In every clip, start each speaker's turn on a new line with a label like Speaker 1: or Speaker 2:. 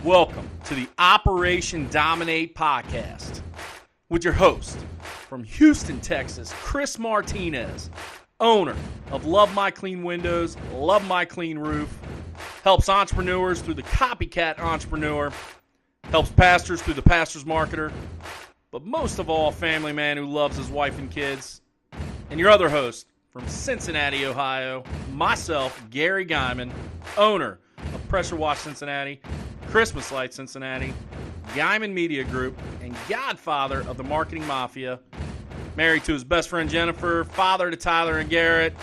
Speaker 1: Welcome to the Operation Dominate podcast with your host from Houston, Texas, Chris Martinez, owner of Love My Clean Windows, Love My Clean Roof, helps entrepreneurs through the Copycat Entrepreneur, helps pastors through the Pastor's Marketer, but most of all, a family man who loves his wife and kids. And your other host from Cincinnati, Ohio, myself, Gary Guyman, owner of Pressure Wash Cincinnati, Christmas Light Cincinnati, Guyman Media Group, and godfather of the Marketing Mafia, married to his best friend Jennifer, father to Tyler and Garrett.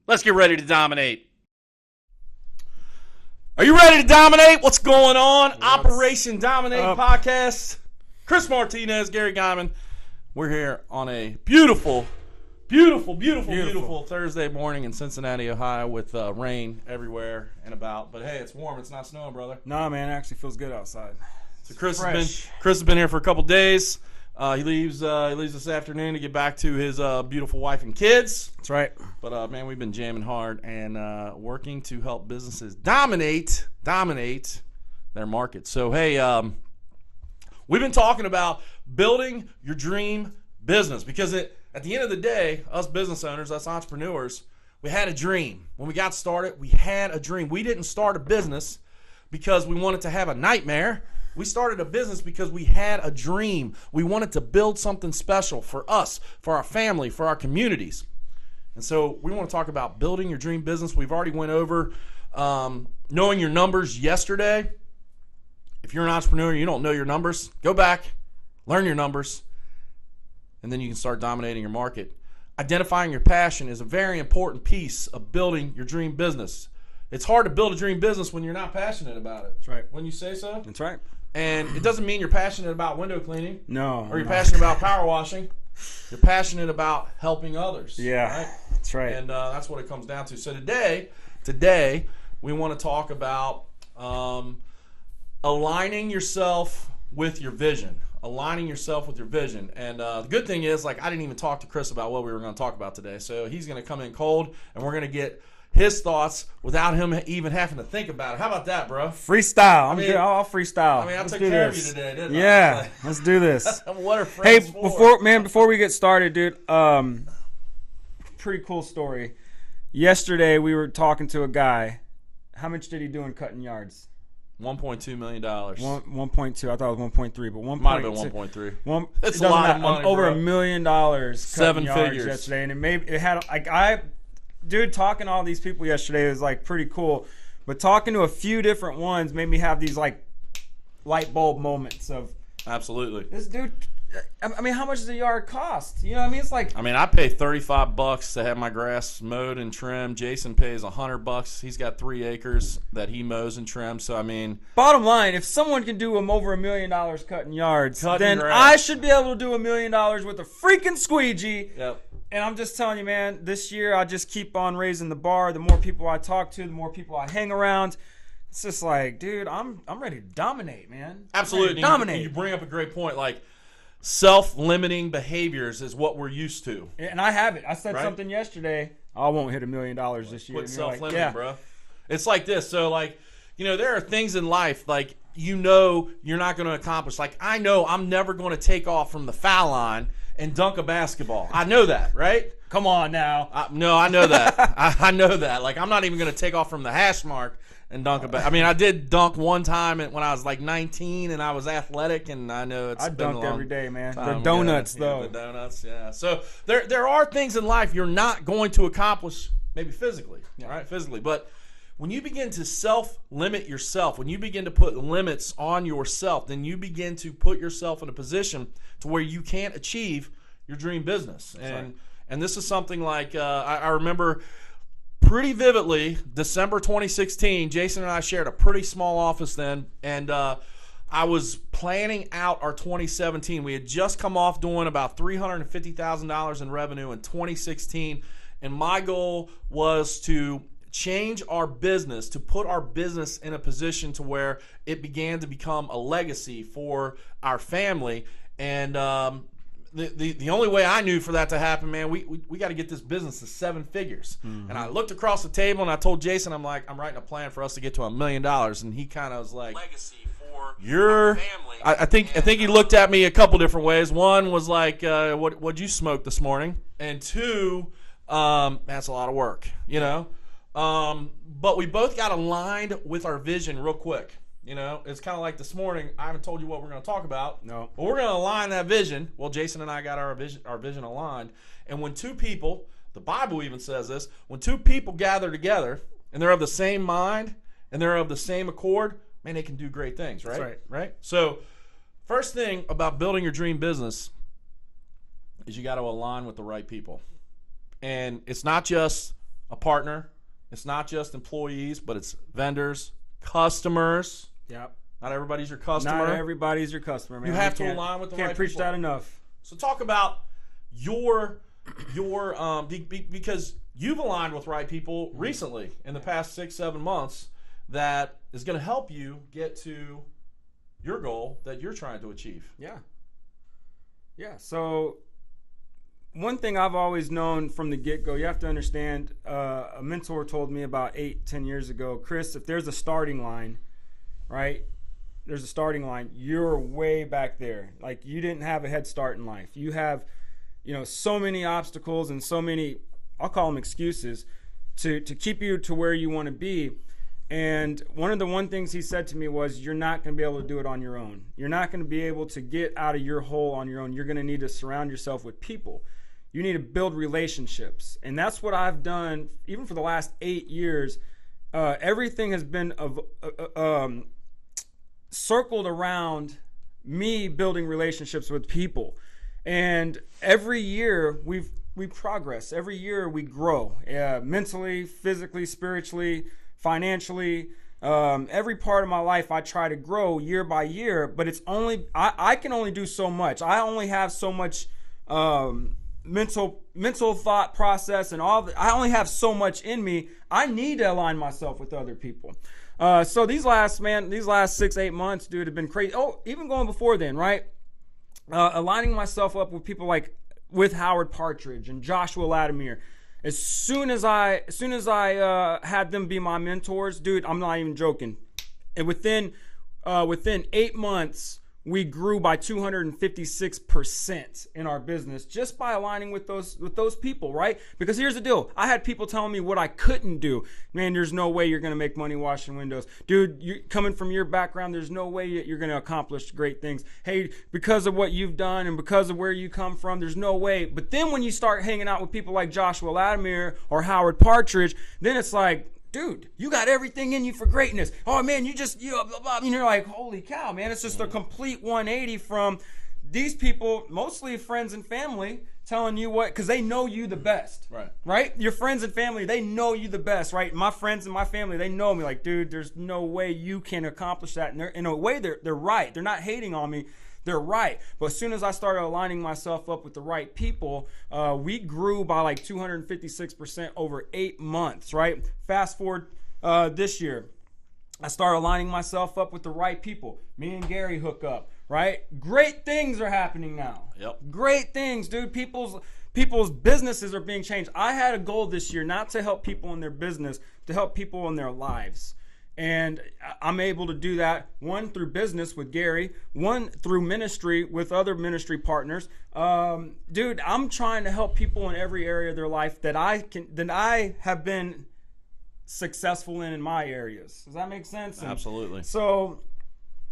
Speaker 1: Let's get ready to dominate. Are you ready to dominate? What's going on? Operation Dominate podcast. Chris Martinez, Gary Guyman. We're here on a beautiful Thursday morning in Cincinnati, Ohio, with rain everywhere and about. But hey, it's warm. It's not snowing, brother.
Speaker 2: Nah, man, it actually feels good outside.
Speaker 1: So Chris has been here for a couple days. He leaves this afternoon to get back to his beautiful wife and kids.
Speaker 2: That's right.
Speaker 1: But man, we've been jamming hard and working to help businesses dominate their market. So hey, we've been talking about building your dream business because at the end of the day, us business owners, us entrepreneurs, we had a dream. When we got started, we had a dream. We didn't start a business because we wanted to have a nightmare. We started a business because we had a dream. We wanted to build something special for us, for our family, for our communities. And so we want to talk about building your dream business. We've already went over knowing your numbers yesterday. If you're an entrepreneur and you don't know your numbers, go back, learn your numbers, and then you can start dominating your market. Identifying your passion is a very important piece of building your dream business. It's hard to build a dream business when you're not passionate about it.
Speaker 2: That's right.
Speaker 1: Wouldn't you say so?
Speaker 2: That's right.
Speaker 1: And it doesn't mean you're passionate about window cleaning.
Speaker 2: No.
Speaker 1: Or you're passionate about power washing. You're passionate about helping others.
Speaker 2: Yeah,
Speaker 1: right?
Speaker 2: that's right.
Speaker 1: And that's what it comes down to. So today we want to talk about aligning yourself with your vision. Aligning yourself with your vision. And the good thing is, like, I didn't even talk to Chris about what we were going to talk about today. So he's going to come in cold, and we're going to get his thoughts without him even having to think about it. How about that, bro?
Speaker 2: Freestyle. I'll freestyle.
Speaker 1: I
Speaker 2: Let's
Speaker 1: took
Speaker 2: do
Speaker 1: care
Speaker 2: this.
Speaker 1: of you today, didn't I?
Speaker 2: Yeah, let's do this.
Speaker 1: What are
Speaker 2: Hey,
Speaker 1: friends for?
Speaker 2: before we get started, dude, pretty cool story. Yesterday, we were talking to a guy. How much did he do in cutting yards?
Speaker 1: $1.2 million.
Speaker 2: 1.2. I thought it was 1.3, but 1.
Speaker 1: Might have been 1.3.
Speaker 2: It's
Speaker 1: a lot of money,
Speaker 2: over
Speaker 1: bro.
Speaker 2: $1 million. Cutting
Speaker 1: Seven
Speaker 2: yards
Speaker 1: figures
Speaker 2: yesterday, and it had dude, talking to all these people yesterday was like pretty cool, but talking to a few different ones made me have these like light bulb moments of
Speaker 1: Absolutely.
Speaker 2: this dude. I mean, how much does a yard cost? You know what I mean? It's like,
Speaker 1: I mean, I pay $35 to have my grass mowed and trimmed. Jason pays $100. He's got 3 acres that he mows and trims. So I mean,
Speaker 2: bottom line, if someone can do over $1 million cutting yards, then
Speaker 1: grass.
Speaker 2: I should be able to do $1 million with a freaking squeegee.
Speaker 1: Yep.
Speaker 2: And I'm just telling you, man, this year I just keep on raising the bar. The more people I talk to, the more people I hang around. It's just like, dude, I'm ready to dominate, man.
Speaker 1: Absolutely.
Speaker 2: Dominate.
Speaker 1: You bring up a great point. Like, self-limiting behaviors is what we're used to.
Speaker 2: And I have it. I said
Speaker 1: Right?
Speaker 2: something yesterday. I won't hit $1 million this year.
Speaker 1: Quit
Speaker 2: And you're like,
Speaker 1: self-limiting,
Speaker 2: yeah.
Speaker 1: bro. It's like this. So, like, there are things in life, like, you're not going to accomplish. Like, I know I'm never going to take off from the foul line and dunk a basketball. I know that, right?
Speaker 2: Come on now.
Speaker 1: No, I know that. I know that. Like, I'm not even going to take off from the hash mark and dunk a basketball. I mean, I did dunk one time when I was like 19 and I was athletic, and I know it's
Speaker 2: I
Speaker 1: been
Speaker 2: dunk
Speaker 1: a long
Speaker 2: every day, man.
Speaker 1: time.
Speaker 2: The donuts,
Speaker 1: Yeah,
Speaker 2: though.
Speaker 1: the donuts, yeah. So there are things in life you're not going to accomplish, maybe physically, right? Physically. But when you begin to self-limit yourself, when you begin to put limits on yourself, then you begin to put yourself in a position to where you can't achieve your dream business. And this is something like I remember pretty vividly, December 2016, Jason and I shared a pretty small office then, and I was planning out our 2017. We had just come off doing about $350,000 in revenue in 2016, and my goal was to change our business, to put our business in a position to where it began to become a legacy for our family. And the only way I knew for that to happen, man, we got to get this business to 7 figures. And I looked across the table and I told Jason, I'm like, I'm writing a plan for us to get to $1 million. And he kind of was like, legacy for your family. I think he looked at me a couple different ways. One was like, what'd you smoke this morning? And two, that's a lot of work, you know. But we both got aligned with our vision real quick. You know, it's kind of like this morning. I haven't told you what we're going to talk about.
Speaker 2: No.
Speaker 1: But we're going to align that vision. Well, Jason and I got our vision aligned. And when two people, the Bible even says this, when two people gather together and they're of the same mind and they're of the same accord, man, they can do great things, right?
Speaker 2: That's
Speaker 1: right. So, first thing about building your dream business is you got to align with the right people. And it's not just a partner. It's not just employees, but it's vendors, customers.
Speaker 2: Yep.
Speaker 1: Not everybody's your customer.
Speaker 2: Not everybody's your customer, man.
Speaker 1: You have to align with the right people.
Speaker 2: Can't preach that enough.
Speaker 1: So talk about your because you've aligned with right people recently in the past 6-7 months that is going to help you get to your goal that you're trying to achieve.
Speaker 2: Yeah. So one thing I've always known from the get-go, you have to understand, a mentor told me about 8-10 years ago, Chris, if there's a starting line, right? There's a starting line. You're way back there. Like, you didn't have a head start in life. You have, so many obstacles and so many, I'll call them excuses, to keep you to where you want to be. And one of the things he said to me was, you're not going to be able to do it on your own. You're not going to be able to get out of your hole on your own. You're going to need to surround yourself with people. You need to build relationships. And that's what I've done, even for the last 8 years. Everything has been circled around me building relationships with people. And every year we progress. Every year we grow, mentally, physically, spiritually, financially. Every part of my life I try to grow year by year, but it's only I can only do so much. I only have so much mental thought process and I only have so much in me. I need to align myself with other people. So these last 6-8 months, dude, have been crazy. Oh, even going before then, right? Aligning myself up with people like with Howard Partridge and Joshua Latimer. As soon as I had them be my mentors, dude, I'm not even joking. And within 8 months, we grew by 256% in our business just by aligning with those people, right? Because here's the deal. I had people telling me what I couldn't do. Man, there's no way you're going to make money washing windows. Dude, you coming from your background, there's no way you're going to accomplish great things. Hey, because of what you've done and because of where you come from, there's no way. But then when you start hanging out with people like Joshua Latimer or Howard Partridge, then it's like, dude, you got everything in you for greatness. Oh man, you blah, blah, blah. And you're like, holy cow, man. It's just a complete 180 from these people, mostly friends and family, telling you what, because they know you the best. Right? Your friends and family, they know you the best, right? My friends and my family, they know me like, dude, there's no way you can accomplish that. And in a way, they're right. They're not hating on me. They're right. But as soon as I started aligning myself up with the right people, we grew by like 256% over 8 months, right? Fast forward this year, I started aligning myself up with the right people. Me and Gary hook up, right? Great things are happening now.
Speaker 1: Yep.
Speaker 2: Great things, dude. People's businesses are being changed. I had a goal this year not to help people in their business, to help people in their lives. And I'm able to do that, one, through business with Gary, one, through ministry with other ministry partners. Dude, I'm trying to help people in every area of their life that I have been successful in my areas. Does that make sense?
Speaker 1: Absolutely.
Speaker 2: So,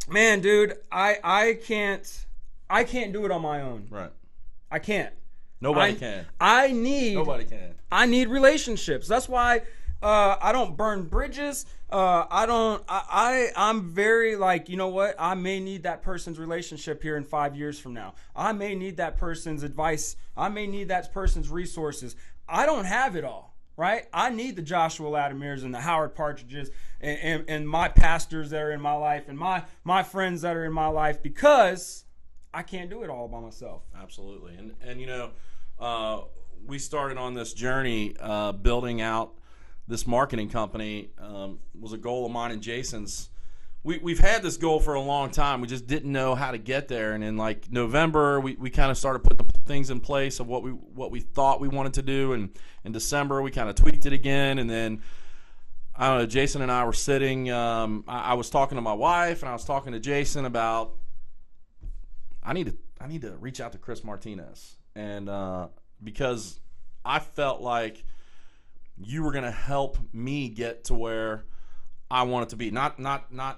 Speaker 2: man, dude, I can't do it on my own.
Speaker 1: Right.
Speaker 2: I can't.
Speaker 1: Nobody can.
Speaker 2: Nobody can. I need relationships. That's why I don't burn bridges. I'm very like, you know what? I may need that person's relationship here in 5 years from now. I may need that person's advice. I may need that person's resources. I don't have it all, right? I need the Joshua Latimers and the Howard Partridges and my pastors that are in my life and my friends that are in my life, because I can't do it all by myself.
Speaker 1: Absolutely. And we started on this journey building out this marketing company. Was a goal of mine and Jason's we've had this goal for a long time. We just didn't know how to get there. And in like November, we kind of started putting things in place of what we thought we wanted to do. And in December, we kind of tweaked it again. And then, I don't know, Jason and I were sitting. I was talking to my wife, and I was talking to Jason about I need to reach out to Chris Martinez, and because I felt like you were going to help me get to where I want it to be. Not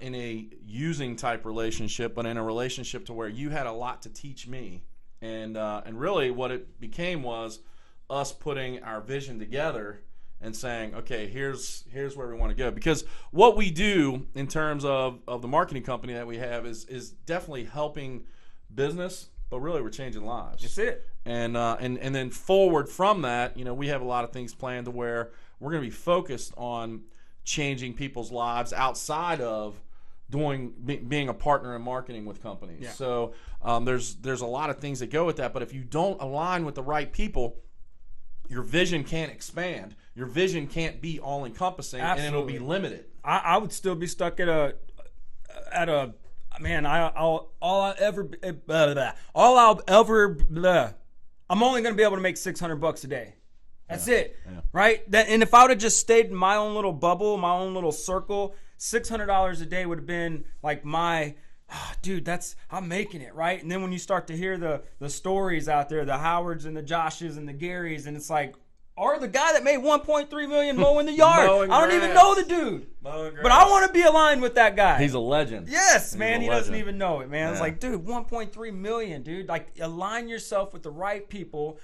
Speaker 1: in a using type relationship, but in a relationship to where you had a lot to teach me. And really what it became was us putting our vision together and saying, okay, here's where we want to go. Because what we do in terms of the marketing company that we have is definitely helping business, but really we're changing lives.
Speaker 2: That's it.
Speaker 1: And then forward from that, we have a lot of things planned to where we're going to be focused on changing people's lives outside of being a partner in marketing with companies.
Speaker 2: Yeah.
Speaker 1: So there's a lot of things that go with that. But if you don't align with the right people, your vision can't expand. Your vision can't be all encompassing, and it'll be limited.
Speaker 2: I would still be stuck at a man. I'm only going to be able to make $600 a day. That's it, right? And if I would have just stayed in my own little bubble, my own little circle, $600 a day would have been like dude, I'm making it, right? And then when you start to hear the stories out there, the Howards and the Joshes and the Garys, and it's like, or the guy that made $1.3 million mowing the yard. I don't even know the dude, but I want to be aligned with that guy.
Speaker 1: He's a legend.
Speaker 2: Yes, man. He doesn't even know it, man. It's like, dude, 1.3 million, dude. Like, align yourself with the right people.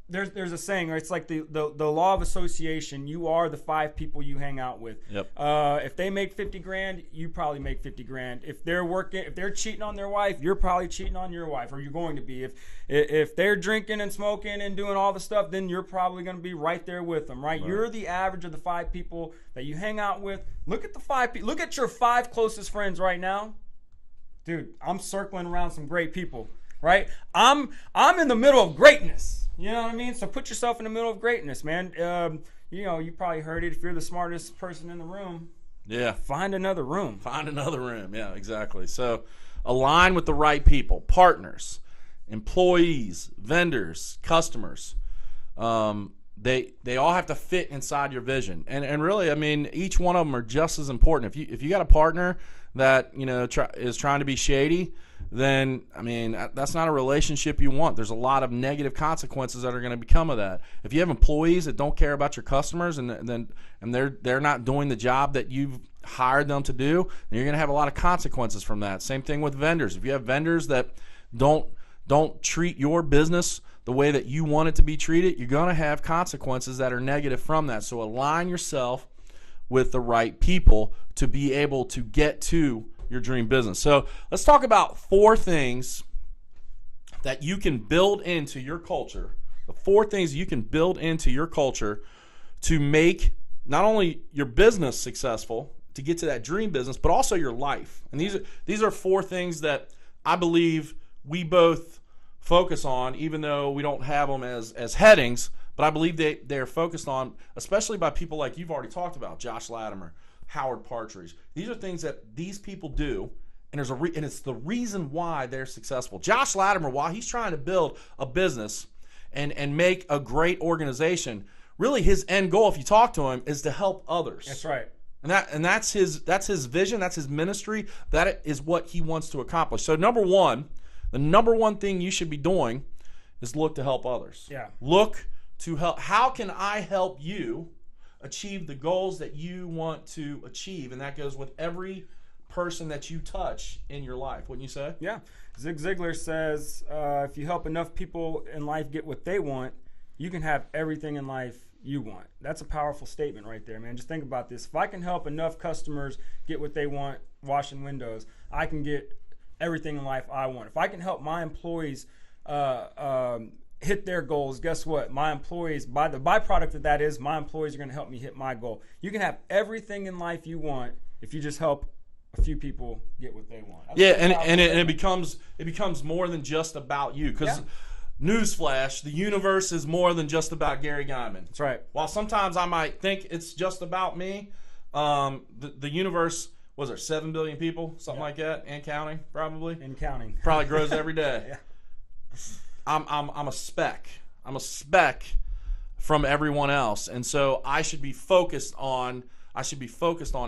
Speaker 2: There's a saying, right? It's like the law of association. You are the 5 people you hang out with.
Speaker 1: Yep.
Speaker 2: If they make 50 grand, you probably make 50 grand. If they're cheating on their wife, you're probably cheating on your wife, or you're going to be. If they're drinking and smoking and doing all the stuff, then you're probably going to be right there with them, right? You're the average of the 5 people that you hang out with. Look at the 5 people. Look at your 5 closest friends right now. Dude, I'm circling around some great people, right? I'm in the middle of greatness. You know what I mean? So put yourself in the middle of greatness, man. You probably heard it. If you're the smartest person in the room, find another room.
Speaker 1: Find another room. Yeah, exactly. So align with the right people, partners, employees, vendors, customers. They all have to fit inside your vision. And really, I mean, each one of them are just as important. If you got a partner that is trying to be shady, then, I mean, that's not a relationship you want. There's a lot of negative consequences that are going to become of that. If you have employees that don't care about your customers and they're not doing the job that you've hired them to do, then you're going to have a lot of consequences from that. Same thing with vendors. If you have vendors that don't treat your business the way that you want it to be treated, you're going to have consequences that are negative from that. So align yourself with the right people to be able to get to your dream business. So let's talk about 4 things that you can build into your culture. The 4 things you can build into your culture to make not only your business successful, to get to that dream business, but also your life. And these are 4 things that I believe we both focus on, even though we don't have them as headings, but I believe they're focused on, especially by people like you've already talked about, Josh Latimer, Howard Partridge. These are things that these people do, and it's the reason why they're successful. Josh Latimer, while he's trying to build a business and make a great organization, really his end goal, if you talk to him, is to help others.
Speaker 2: That's right.
Speaker 1: And that's his vision, that's his ministry, that is what he wants to accomplish. So the number one thing you should be doing is look to help others.
Speaker 2: Yeah.
Speaker 1: Look to help. How can I help you achieve the goals that you want to achieve? And that goes with every person that you touch in your life, wouldn't you say?
Speaker 2: Yeah. Zig Ziglar says, if you help enough people in life get what they want, you can have everything in life you want. That's a powerful statement right there, man. Just think about this. If I can help enough customers get what they want, washing windows, I can get everything in life I want. If I can help my employees hit their goals, guess what? My employees, the byproduct of that is my employees are going to help me hit my goal. You can have everything in life you want if you just help a few people get what they want.
Speaker 1: It becomes more than just about you, because newsflash, the universe is more than just about Gary Guyman.
Speaker 2: That's right.
Speaker 1: While sometimes I might think it's just about me, the universe was there 7 billion people, something like that, and counting, probably.
Speaker 2: And counting.
Speaker 1: Probably grows every day.
Speaker 2: Yeah.
Speaker 1: I'm a speck. I'm a speck from everyone else, and so I should be focused on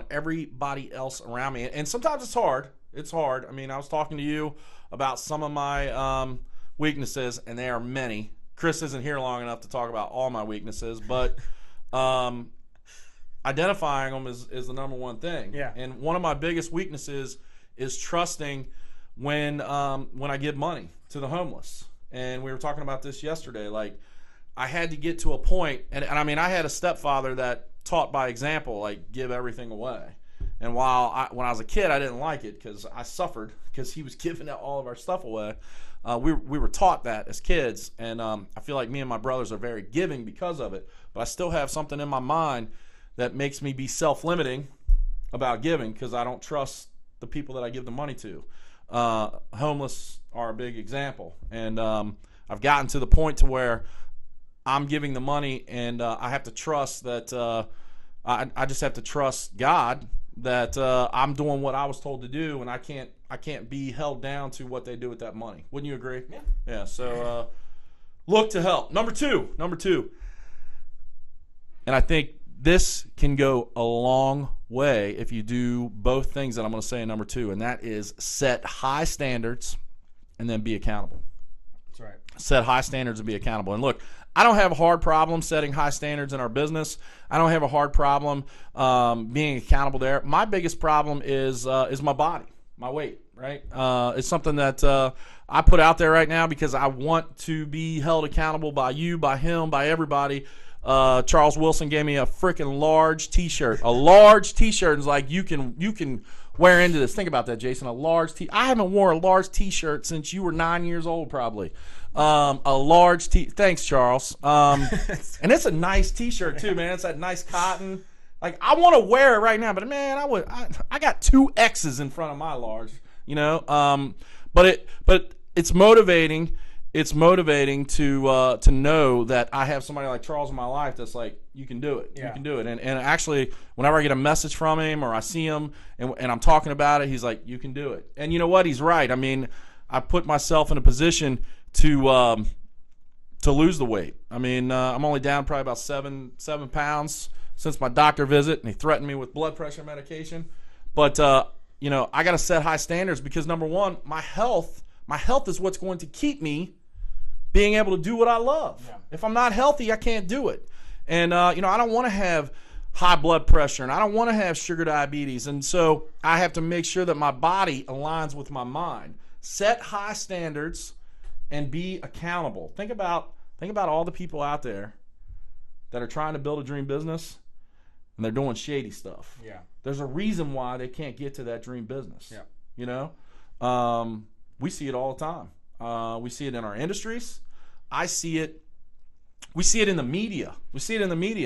Speaker 1: everybody else around me. And sometimes it's hard. It's hard. I mean, I was talking to you about some of my weaknesses, and there are many. Chris isn't here long enough to talk about all my weaknesses, but identifying them is the number one thing.
Speaker 2: Yeah.
Speaker 1: And one of my biggest weaknesses is trusting when I give money to the homeless. And we were talking about this yesterday. Like, I had to get to a point, and I mean, I had a stepfather that taught by example, like, give everything away. And while when I was a kid, I didn't like it because I suffered because he was giving all of our stuff away. We were taught that as kids, and I feel like me and my brothers are very giving because of it. But I still have something in my mind that makes me be self-limiting about giving because I don't trust the people that I give the money to. Homeless are a big example, and I've gotten to the point to where I'm giving the money, and I have to trust that I just have to trust God that I'm doing what I was told to do, and I can't be held down to what they do with that money. Wouldn't you agree?
Speaker 2: Yeah.
Speaker 1: Yeah. So look to help. Number two, and I think this can go a long way if you do both things that I'm going to say in number 2, and that is set high standards and then be accountable.
Speaker 2: That's right.
Speaker 1: Set high standards and be accountable. And look, I don't have a hard problem setting high standards in our business. I don't have a hard problem being accountable there. My biggest problem is my body, my weight, right? It's something that I put out there right now because I want to be held accountable by you, by him, by everybody. Charles Wilson gave me a freaking large T-shirt. A large T-shirt is like you can wear into this. Think about that, Jason. A large I haven't worn a large T-shirt since you were 9 years old, probably. A large Thanks, Charles. And it's a nice T-shirt too, man. It's that nice cotton. Like, I want to wear it right now, but man, I got 2 X's in front of my large. You know, but it's motivating. It's motivating to know that I have somebody like Charles in my life that's like, you can do it.
Speaker 2: Yeah.
Speaker 1: You can do it. And actually, whenever I get a message from him or I see him and I'm talking about it, he's like, you can do it. And you know what? He's right. I mean, I put myself in a position to lose the weight. I mean, I'm only down probably about 7 pounds since my doctor visit, and he threatened me with blood pressure medication. But you know, I got to set high standards because number one, my health is what's going to keep me being able to do what I love.
Speaker 2: Yeah.
Speaker 1: If I'm not healthy, I can't do it. And you know, I don't want to have high blood pressure, and I don't want to have sugar diabetes. And so I have to make sure that my body aligns with my mind. Set high standards and be accountable. Think about all the people out there that are trying to build a dream business and they're doing shady stuff.
Speaker 2: Yeah.
Speaker 1: There's a reason why they can't get to that dream business.
Speaker 2: Yeah.
Speaker 1: You know? We see it all the time. We see it in our industries. We see it in the media.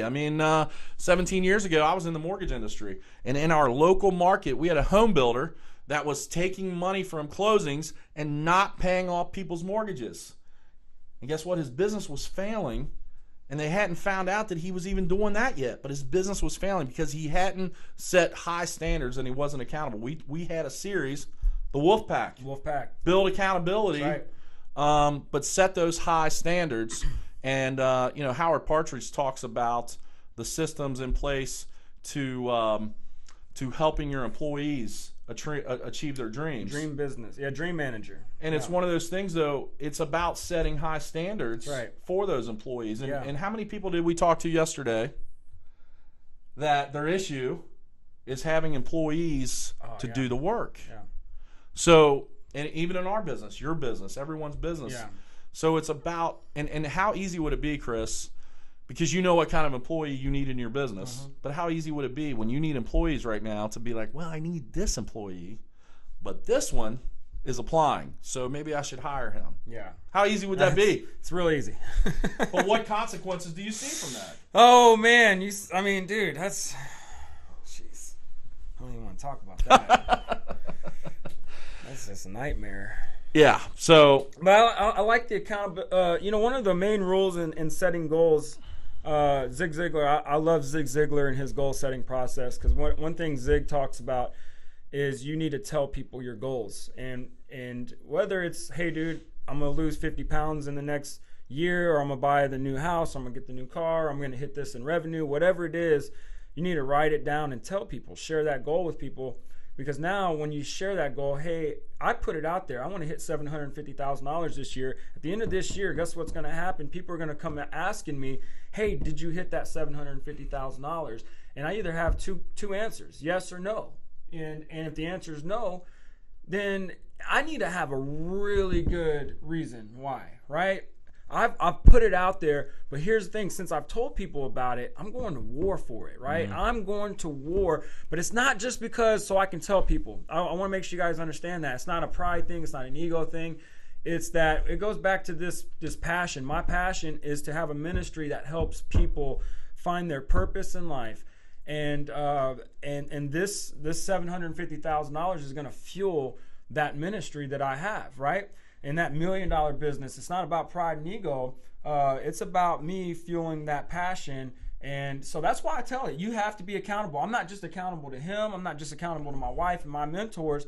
Speaker 1: I mean, 17 years ago, I was in the mortgage industry. And in our local market, we had a home builder that was taking money from closings and not paying off people's mortgages. And guess what? His business was failing. And they hadn't found out that he was even doing that yet. But his business was failing because he hadn't set high standards and he wasn't accountable. We had a series, the Wolfpack. Build accountability.
Speaker 2: That's right.
Speaker 1: But set those high standards. And, you know, Howard Partridge talks about the systems in place to helping your employees achieve their dreams.
Speaker 2: Dream business. Yeah, dream manager.
Speaker 1: And it's one of those things, though, it's about setting high standards
Speaker 2: Right.
Speaker 1: for those employees. And,
Speaker 2: Yeah.
Speaker 1: and how many people did we talk to yesterday that their issue is having employees to
Speaker 2: yeah.
Speaker 1: do the work?
Speaker 2: Yeah.
Speaker 1: So, and even in our business, your business, everyone's business.
Speaker 2: Yeah.
Speaker 1: So it's about, and how easy would it be, Chris, because you know what kind of employee you need in your business, but how easy would it be when you need employees right now to be like, well, I need this employee, but this one is applying, so maybe I should hire him.
Speaker 2: Yeah.
Speaker 1: How easy would that be?
Speaker 2: It's real easy.
Speaker 1: But what consequences do you see from that?
Speaker 2: Oh man, I mean, dude, that's, jeez, I don't even want to talk about that. That's just a nightmare.
Speaker 1: Yeah, so.
Speaker 2: But I like the accountability. You know, one of the main rules in setting goals, Zig Ziglar, I love Zig Ziglar and his goal setting process, because one thing Zig talks about is you need to tell people your goals. And whether it's, hey, dude, I'm going to lose 50 pounds in the next year, or I'm going to buy the new house, I'm going to get the new car, I'm going to hit this in revenue, whatever it is, you need to write it down and tell people, share that goal with people. Because now when you share that goal, hey, I put it out there. I want to hit $750,000 this year. At the end of this year, guess what's going to happen? People are going to come asking me, hey, did you hit that $750,000? And I either have two answers, yes or no. And if the answer is no, then I need to have a really good reason why, right? I've put it out there, but here's the thing. Since I've told people about it, I'm going to war for it, right? Mm-hmm. I'm going to war, but it's not just because so I can tell people. I want to make sure you guys understand that. It's not a pride thing. It's not an ego thing. It's that it goes back to this passion. My passion is to have a ministry that helps people find their purpose in life. And this $750,000 is going to fuel that ministry that I have, right? In that $1 million business, it's not about pride and ego. It's about me fueling that passion. And so that's why I tell it, you have to be accountable. I'm not just accountable to him. I'm not just accountable to my wife and my mentors.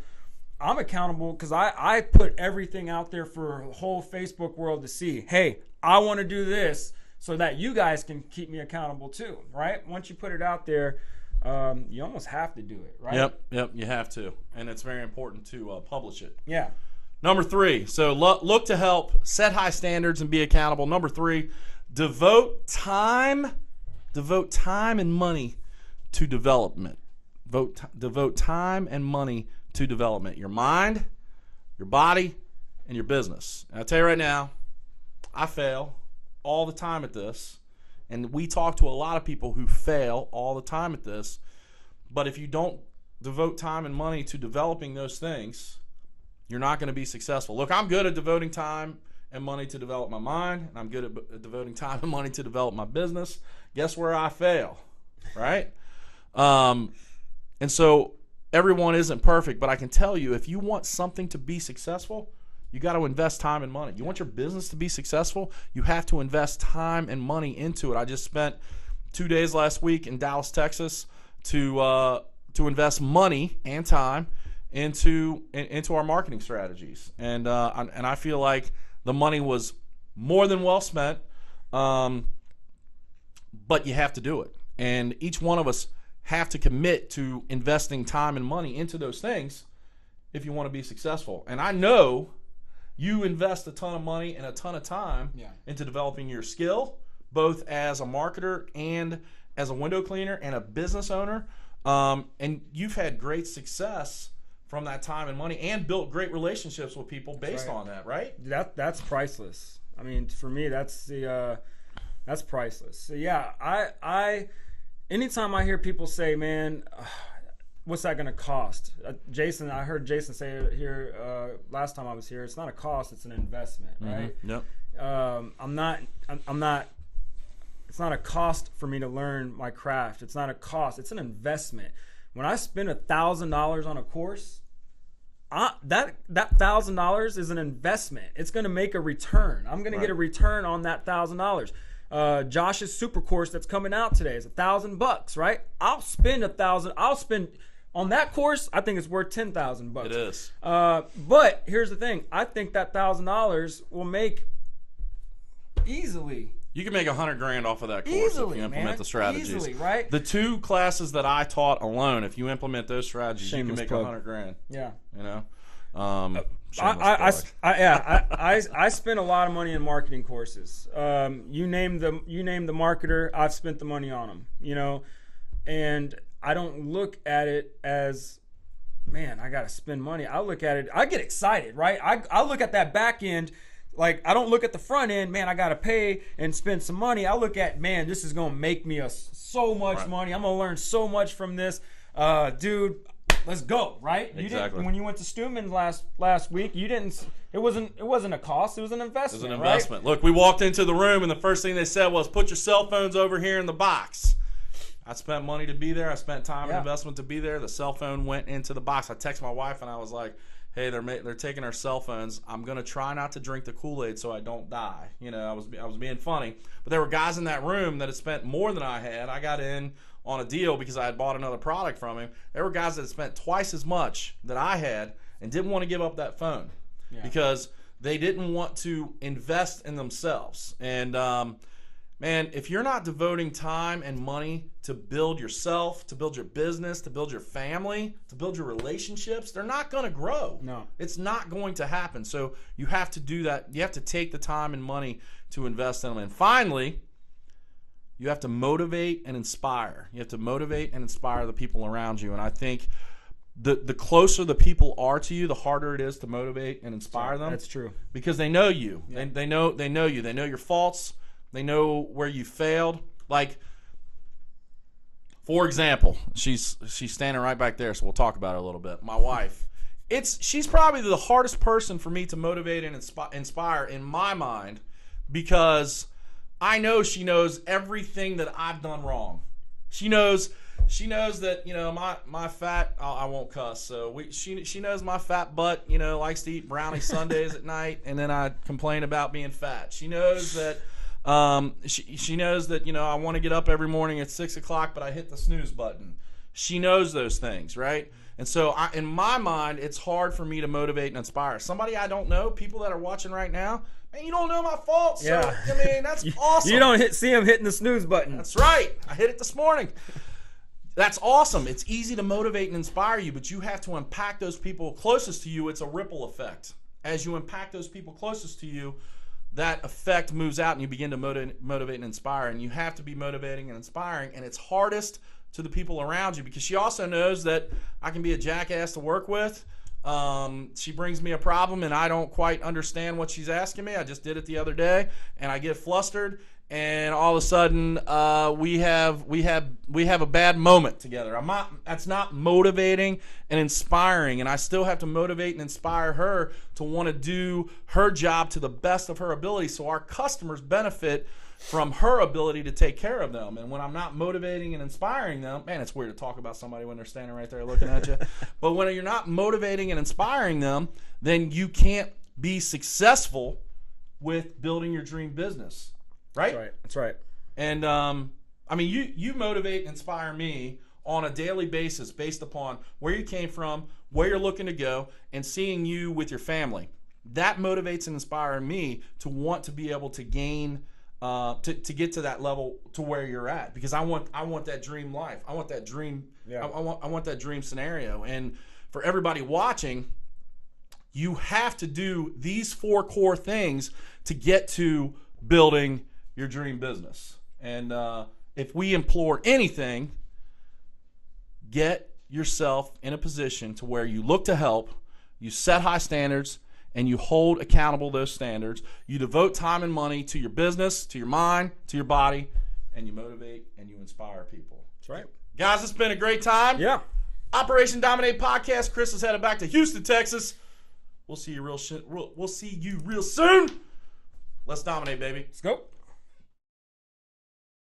Speaker 2: I'm accountable because I put everything out there for the whole Facebook world to see. Hey, I want to do this so that you guys can keep me accountable too, right? Once you put it out there, you almost have to do it, right?
Speaker 1: Yep, you have to. And it's very important to publish it.
Speaker 2: Yeah.
Speaker 1: Number 3, so look to help, set high standards, and be accountable. Number 3, devote time and money to development. Devote time and money to development. Your mind, your body, and your business. And I'll tell you right now, I fail all the time at this. And we talk to a lot of people who fail all the time at this. But if you don't devote time and money to developing those things, you're not going to be successful. Look, I'm good at devoting time and money to develop my mind, and I'm good at devoting time and money to develop my business. Guess where I fail, right? And so everyone isn't perfect, but I can tell you, if you want something to be successful, you got to invest time and money. You want your business to be successful, you have to invest time and money into it. I just spent 2 days last week in Dallas, Texas, to invest money and time into our marketing strategies, and I feel like the money was more than well spent, but you have to do it, and each one of us have to commit to investing time and money into those things if you want to be successful. And I know you invest a ton of money and a ton of time into developing your skill, both as a marketer and as a window cleaner and a business owner, and you've had great success from that time and money, and built great relationships with people based on that, right?
Speaker 2: That's priceless. I mean, for me, that's priceless. So yeah, I anytime I hear people say, man, what's that going to cost? Jason, I heard Jason say it here last time I was here. It's not a cost; it's an investment, right?
Speaker 1: Yep.
Speaker 2: I'm not. It's not a cost for me to learn my craft. It's not a cost. It's an investment. When I spend $1,000 on a course, that $1,000 is an investment. It's going to make a return. I'm going to get a return on that $1,000. Josh's super course that's coming out today is $1,000, right? I'll spend $1,000. I'll spend on that course. I think it's worth $10,000.
Speaker 1: It is.
Speaker 2: But here's the thing. I think that $1,000 will make easily.
Speaker 1: You can make $100,000 off of that course if you implement the strategies.
Speaker 2: Easily, right?
Speaker 1: The 2 classes that I taught alone, if you implement those strategies,
Speaker 2: Shameless
Speaker 1: you can make $100,000.
Speaker 2: Yeah.
Speaker 1: You know.
Speaker 2: I spend a lot of money in marketing courses. You name the marketer, I've spent the money on them. You know, and I don't look at it as, man, I got to spend money. I look at it. I get excited, right? I look at that back end. Like, I don't look at the front end, man, I got to pay and spend some money. I look at, man, this is going to make me so much money. I'm going to learn so much from this. Dude, let's go, right?
Speaker 1: Exactly.
Speaker 2: When you went to Stewman last week, it wasn't a cost, it was an investment.
Speaker 1: It was an investment. Right? Look, we walked into the room, and the first thing they said was, put your cell phones over here in the box. I spent money to be there. I spent time and investment to be there. The cell phone went into the box. I texted my wife, and I was like, hey, they're taking our cell phones. I'm going to try not to drink the Kool-Aid so I don't die. You know, I was being funny. But there were guys in that room that had spent more than I had. I got in on a deal because I had bought another product from him. There were guys that had spent twice as much that I had and didn't want to give up that phone because they didn't want to invest in themselves. And man, if you're not devoting time and money to build yourself, to build your business, to build your family, to build your relationships, they're not going to grow.
Speaker 2: No.
Speaker 1: It's not going to happen. So you have to do that. You have to take the time and money to invest in them. And finally, you have to motivate and inspire. You have to motivate and inspire the people around you. And I think the closer the people are to you, the harder it is to motivate and inspire them.
Speaker 2: That's true.
Speaker 1: Because they know you.
Speaker 2: Yeah.
Speaker 1: They know you. They know your faults. They know where you failed. Like, for example, she's standing right back there, so we'll talk about her a little bit. My wife. She's probably the hardest person for me to motivate and inspire in my mind, because I know she knows everything that I've done wrong. She knows that, you know, my fat, I won't cuss, so she knows my fat butt, you know, likes to eat brownie sundaes at night, and then I complain about being fat. She knows that she knows that, you know, I want to get up every morning at 6 o'clock, but I hit the snooze button. She knows those things, right? And so in my mind, it's hard for me to motivate and inspire. Somebody I don't know, people that are watching right now, man, you don't know my faults. So,
Speaker 2: Yeah.
Speaker 1: I mean, that's awesome.
Speaker 2: You don't see him hitting the snooze button.
Speaker 1: That's right. I hit it this morning. That's awesome. It's easy to motivate and inspire you, but you have to impact those people closest to you. It's a ripple effect. As you impact those people closest to you, that effect moves out and you begin to motivate and inspire. And you have to be motivating and inspiring. And it's hardest to the people around you, because she also knows that I can be a jackass to work with. She brings me a problem and I don't quite understand what she's asking me. I just did it the other day and I get flustered, and all of a sudden we have a bad moment together. That's not motivating and inspiring, and I still have to motivate and inspire her to want to do her job to the best of her ability, so our customers benefit from her ability to take care of them. And when I'm not motivating and inspiring them, man, it's weird to talk about somebody when they're standing right there looking at you. But when you're not motivating and inspiring them, then you can't be successful with building your dream business. Right?
Speaker 2: That's right.
Speaker 1: And I mean, you motivate and inspire me on a daily basis based upon where you came from, where you're looking to go, and seeing you with your family. That motivates and inspires me to want to be able to gain, to get to that level to where you're at, because I want that dream life. I want that dream.
Speaker 2: Yeah.
Speaker 1: I want that dream scenario. And for everybody watching, you have to do these 4 core things to get to building your dream business. And if we implore anything, get yourself in a position to where you look to help, you set high standards, and you hold accountable those standards. You devote time and money to your business, to your mind, to your body, and you motivate and you inspire people.
Speaker 2: That's right.
Speaker 1: Guys, it's been a great time.
Speaker 2: Yeah.
Speaker 1: Operation Dominate Podcast. Chris is headed back to Houston, Texas. We'll see you real soon. Let's dominate, baby.
Speaker 2: Let's go.